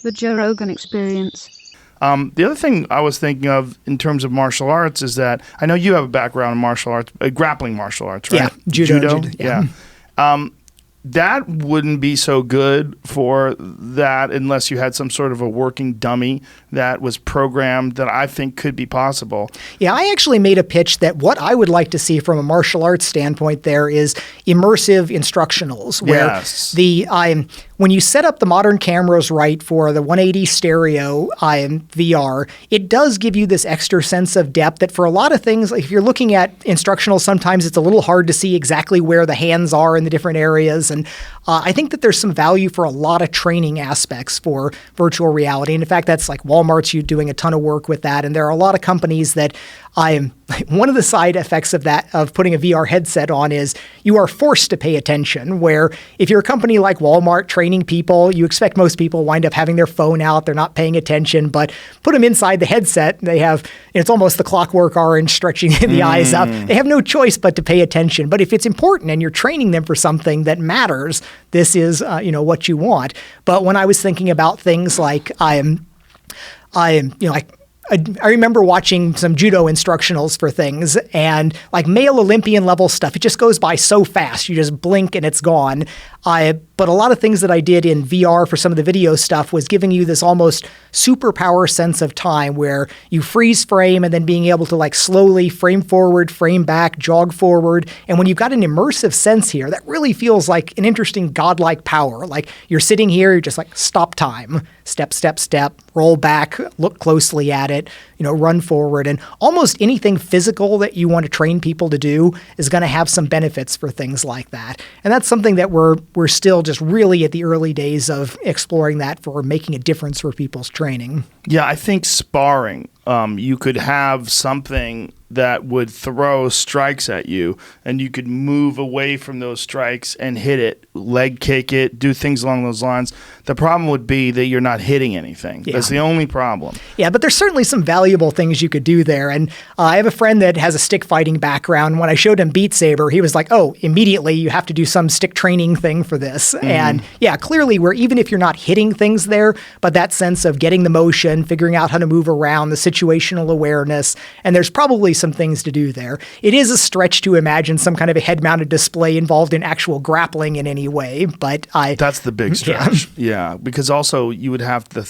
The Joe Rogan Experience. The other thing I was thinking of in terms of martial arts is that I know you have a background in martial arts, grappling martial arts, right? Yeah, judo. Yeah. That wouldn't be so good for that unless you had some sort of a working dummy that was programmed that I think could be possible. Yeah, I actually made a pitch that what I would like to see from a martial arts standpoint there is immersive instructionals, where when you set up the modern cameras right for the 180 stereo VR, it does give you this extra sense of depth that for a lot of things, like if you're looking at instructional, sometimes it's a little hard to see exactly where the hands are in the different areas. And I think that there's some value for a lot of training aspects for virtual reality. And in fact, that's like Walmart's doing a ton of work with that. And there are a lot of companies that one of the side effects of that, of putting a VR headset on, is you are forced to pay attention, where if you're a company like Walmart training people, you expect most people wind up having their phone out, they're not paying attention, but put them inside the headset, they have, it's almost the Clockwork Orange stretching the eyes up. They have no choice but to pay attention. But if it's important and you're training them for something that matters, this is, what you want. But when I was thinking about things like I remember watching some judo instructionals for things, and like male Olympian level stuff, it just goes by so fast. You just blink and it's gone. But a lot of things that I did in VR for some of the video stuff was giving you this almost superpower sense of time where you freeze frame and then being able to like slowly frame forward, frame back, jog forward. And when you've got an immersive sense here, that really feels like an interesting godlike power. Like you're sitting here, you're just like stop time, step, step, step, roll back, look closely at it, run forward. And almost anything physical that you want to train people to do is going to have some benefits for things like that. And that's something that we're still just really at the early days of exploring that for making a difference for people's training. Yeah, I think sparring, you could have something that would throw strikes at you, and you could move away from those strikes and hit it, leg kick it, do things along those lines. The problem would be that you're not hitting anything. Yeah. That's the only problem. Yeah, but there's certainly some valuable things you could do there. And I have a friend that has a stick fighting background. When I showed him Beat Saber, he was like, oh, immediately you have to do some stick training thing for this. And yeah, clearly where even if you're not hitting things there, but that sense of getting the motion, figuring out how to move around, the situational awareness, and there's probably some things to do there. It is a stretch to imagine some kind of a head-mounted display involved in actual grappling in any way, but That's the big stretch. Yeah, because also you would have the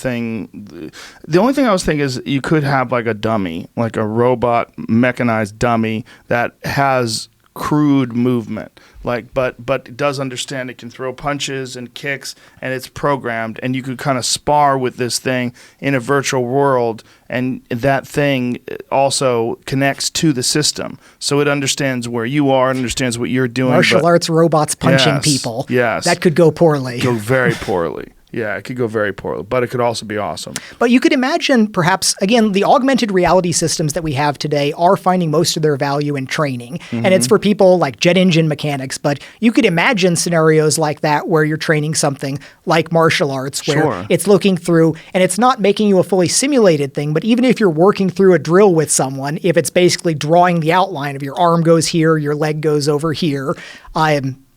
only thing I was thinking is you could have like a dummy, like a robot mechanized dummy that has crude movement, but it does understand it can throw punches and kicks, and it's programmed, and you could kind of spar with this thing in a virtual world, and that thing also connects to the system, so it understands where you are, it understands what you're doing. Martial arts robots punching people. Yes. That could go poorly. Go very poorly. Yeah, it could go very poorly, but it could also be awesome. But you could imagine perhaps, again, the augmented reality systems that we have today are finding most of their value in training. And it's for people like jet engine mechanics, but you could imagine scenarios like that where you're training something like martial arts, where it's looking through, and it's not making you a fully simulated thing, but even if you're working through a drill with someone, if it's basically drawing the outline of your arm goes here, your leg goes over here,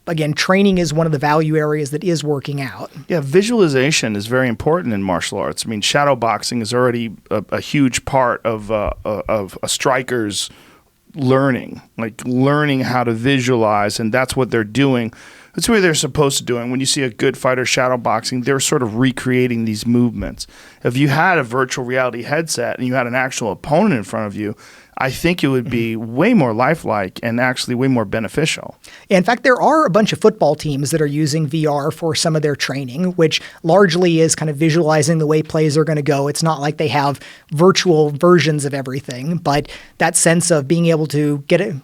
again, training is one of the value areas that is working out. Yeah, visualization is very important in martial arts. I mean, shadow boxing is already a huge part of a striker's learning how to visualize, and that's what they're doing. That's what they're supposed to do. And when you see a good fighter shadow boxing, they're sort of recreating these movements. If you had a virtual reality headset and you had an actual opponent in front of you, I think it would be way more lifelike and actually way more beneficial. In fact, there are a bunch of football teams that are using VR for some of their training, which largely is kind of visualizing the way plays are going to go. It's not like they have virtual versions of everything, but that sense of being able to get it,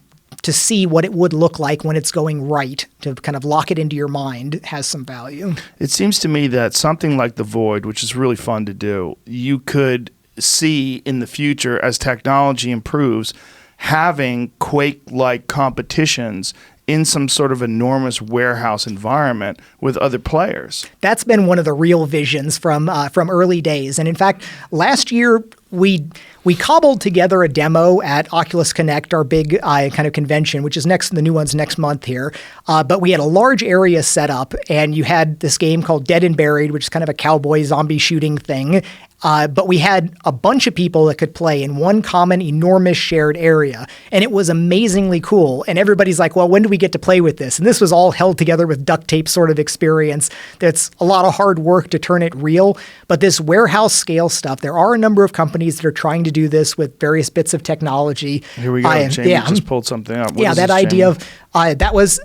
to see what it would look like when it's going right, to kind of lock it into your mind, has some value. It seems to me that something like the Void, which is really fun to do, you could see in the future as technology improves, having Quake-like competitions in some sort of enormous warehouse environment with other players. That's been one of the real visions from early days. And in fact, last year, we cobbled together a demo at Oculus Connect, our big kind of convention, which is the new one's next month here. But we had a large area set up, and you had this game called Dead and Buried, which is kind of a cowboy zombie shooting thing. But we had a bunch of people that could play in one common, enormous shared area. And it was amazingly cool. And everybody's like, well, when do we get to play with this? And this was all held together with duct tape sort of experience. That's a lot of hard work to turn it real. But this warehouse scale stuff, there are a number of companies that are trying to do this with various bits of technology. Here we go. Jamie just pulled something up. What that idea of that was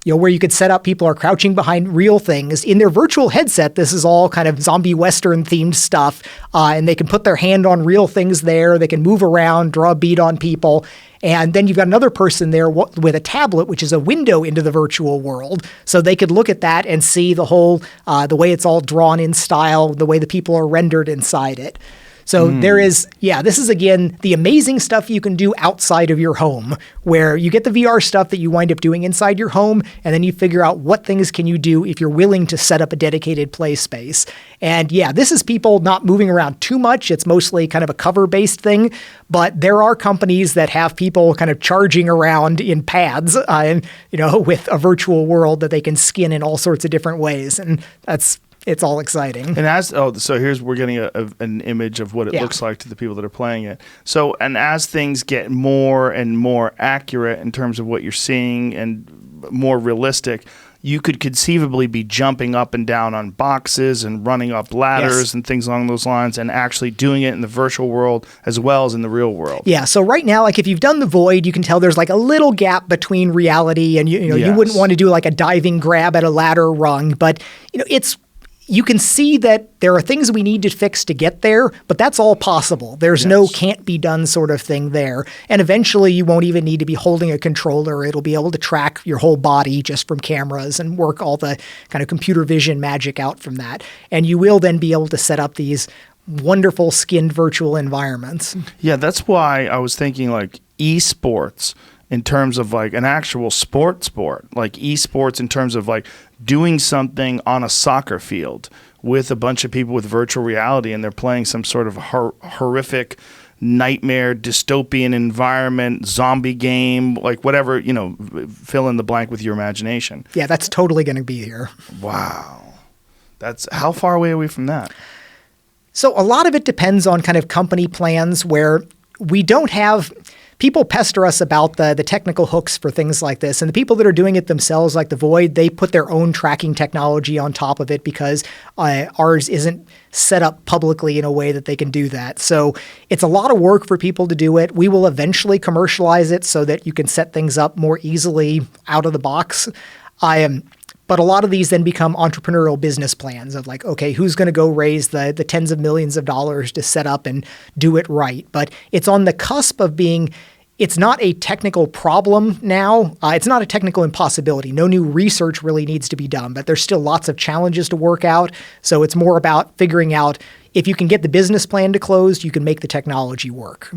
where you could set up people are crouching behind real things. In their virtual headset, this is all kind of zombie Western themed stuff. And they can put their hand on real things there. They can move around, draw a bead on people. And then you've got another person there with a tablet, which is a window into the virtual world. So they could look at that and see the whole, the way it's all drawn in style, the way the people are rendered inside it. So there is, this is, again, the amazing stuff you can do outside of your home, where you get the VR stuff that you wind up doing inside your home, and then you figure out what things can you do if you're willing to set up a dedicated play space. And this is people not moving around too much. It's mostly kind of a cover-based thing, but there are companies that have people kind of charging around in pads, with a virtual world that they can skin in all sorts of different ways. And it's all exciting. And so we're getting an image of what it looks like to the people that are playing it. So, and as things get more and more accurate in terms of what you're seeing and more realistic, you could conceivably be jumping up and down on boxes and running up ladders and things along those lines, and actually doing it in the virtual world as well as in the real world. Yeah. So right now, like if you've done the Void, you can tell there's like a little gap between reality and you wouldn't want to do like a diving grab at a ladder rung, but you can see that there are things we need to fix to get there, but that's all possible. There's no can't be done sort of thing there. And eventually you won't even need to be holding a controller. It'll be able to track your whole body just from cameras and work all the kind of computer vision magic out from that. And you will then be able to set up these wonderful skinned virtual environments. Yeah, that's why I was thinking like eSports in terms of like an actual sport, like eSports in terms of like doing something on a soccer field with a bunch of people with virtual reality, and they're playing some sort of horrific nightmare dystopian environment, zombie game, like whatever, fill in the blank with your imagination. Yeah, that's totally going to be here. Wow. How far away are we from that? So a lot of it depends on kind of company plans where we don't have... People pester us about the technical hooks for things like this. And the people that are doing it themselves, like the Void, they put their own tracking technology on top of it because ours isn't set up publicly in a way that they can do that. So it's a lot of work for people to do it. We will eventually commercialize it so that you can set things up more easily out of the box. But a lot of these then become entrepreneurial business plans of like, okay, who's going to go raise the tens of millions of dollars to set up and do it right? But it's on the cusp of being... It's not a technical problem now. It's not a technical impossibility. No new research really needs to be done, but there's still lots of challenges to work out. So it's more about figuring out if you can get the business plan to close, you can make the technology work.